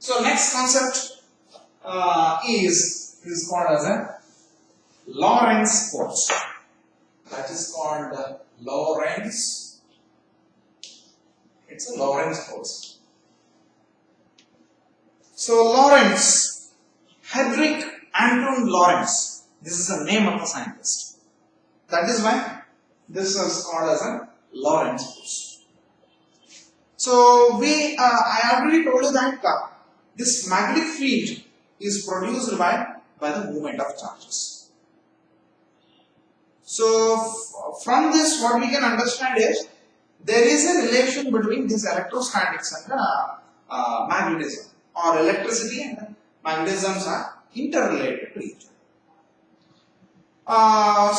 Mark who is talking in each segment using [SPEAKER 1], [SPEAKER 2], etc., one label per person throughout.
[SPEAKER 1] So next concept is called as a Lorentz force. That is called Lorentz. It's a Lorentz force. So Lorentz, Henrik Anton Lorentz. This is the name of the scientist. That is why this is called as a Lorentz force. So I already told you that this magnetic field is produced by the movement of charges. So from this, what we can understand is there is a relation between this electrostatics and magnetism, or electricity and magnetisms are interrelated to each other.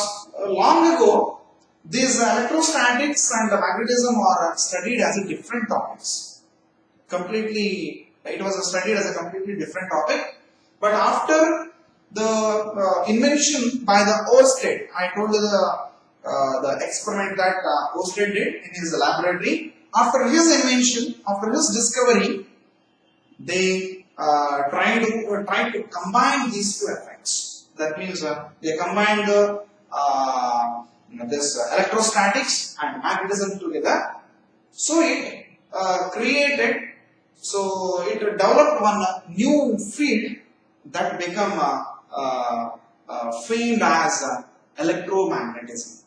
[SPEAKER 1] Long ago, these electrostatics and magnetism are studied as a different topics. It was studied as a completely different topic. But after the invention by the Oersted, I told you the experiment that Oersted did in his laboratory. After his invention, after his discovery, they tried to combine these two effects. That means they combined this electrostatics and magnetism together. So it developed one new field that became famed as electromagnetism.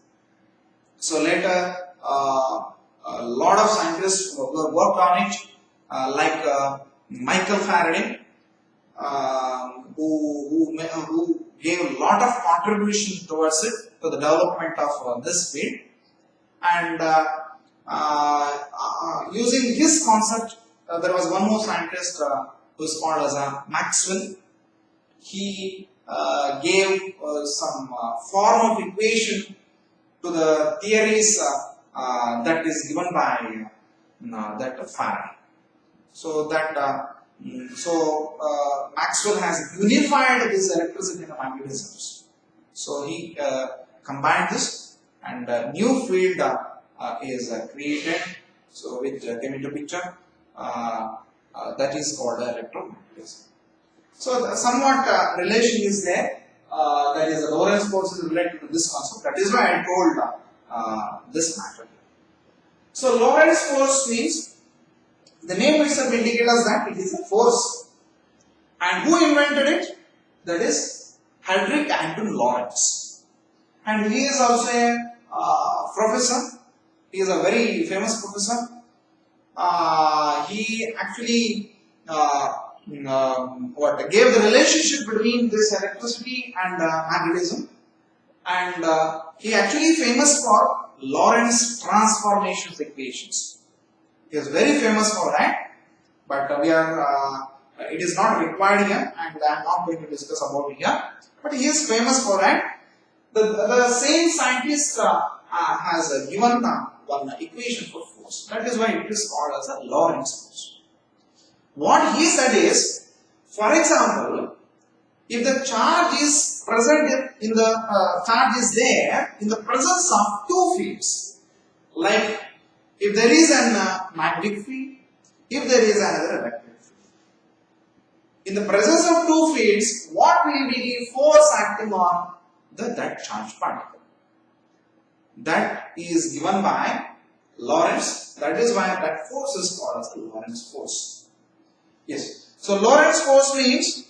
[SPEAKER 1] So later, a lot of scientists worked on it, like Michael Faraday, who gave a lot of contribution towards it, to the development of this field. And using his concept, there was one more scientist who is called as Maxwell. He gave some form of equation to the theories that is given by that Faraday. So that Maxwell has unified this electricity and magnetisms. So he combined this, and a new field is created. So which came into picture. That is called electromagnetism. So somewhat relation is there. That is, the Lorentz force is related to this concept. That is why I told this matter. So Lorentz force means, the name itself indicates us that it is a force. And who invented it? That is Henrik Anton Lorentz. And he is also a professor. He is a very famous professor. He actually gave the relationship between this electricity and magnetism, and he actually famous for Lorentz transformation equations. He is very famous for that, but it is not required here, and I am not going to discuss about it here. But he is famous for that. The same scientist has given one equation for force. That is why it is called as a Lorentz force. What he said is, for example, if the charge is present in the charge is there in the presence of two fields, like if there is an magnetic field, if there is another electric field. In the presence of two fields, what will be the force acting on that charged particle? That is given by Lorentz. That is why that force is called as the Lorentz force. Yes. So Lorentz force means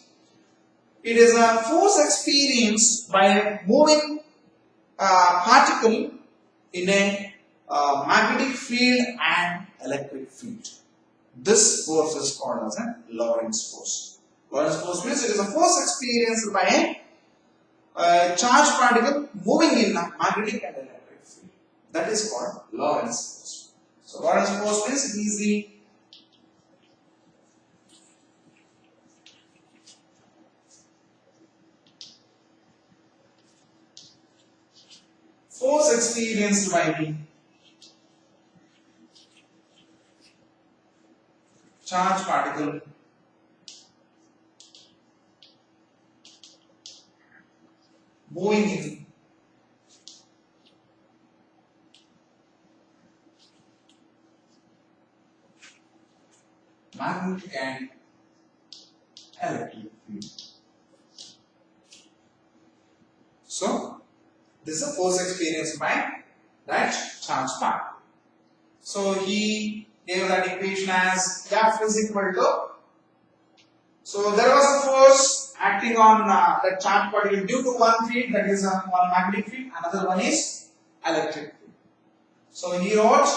[SPEAKER 1] it is a force experienced by a moving particle in a magnetic field and electric field. This force is called as a Lorentz force. Lorentz force means it is a force experienced by a charged particle moving in a magnetic and electric field. That is called Lorentz force. So Lorentz force means it is the force experienced by the charged particle moving in magnetic and electric field. So this is a force experienced by that charge part. So he gave that equation as F is equal to. So there was a force acting on that charge particle due to one field, that is one magnetic field, another one is electric field. So he wrote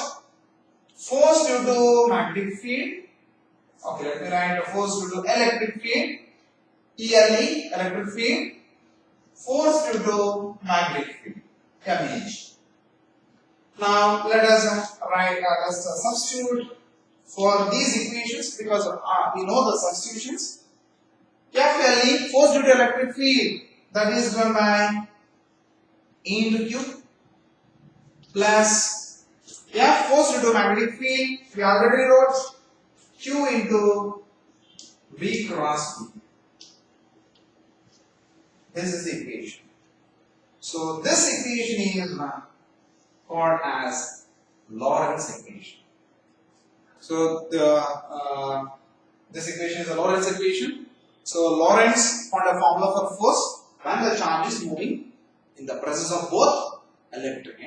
[SPEAKER 1] force due to magnetic field. Okay, let me write force due to electric field. ELE, electric field. Force due to magnetic field. MEH. Now let us substitute for these equations because we know the substitutions. FLE, force due to electric field, that is given by E into Q plus F, force due to magnetic field, we already wrote Q into V cross B. This is the equation. So this equation is called as Lorentz equation. So this equation is a Lorentz equation. So Lorentz found a formula for force when the charge is moving in the presence of both electric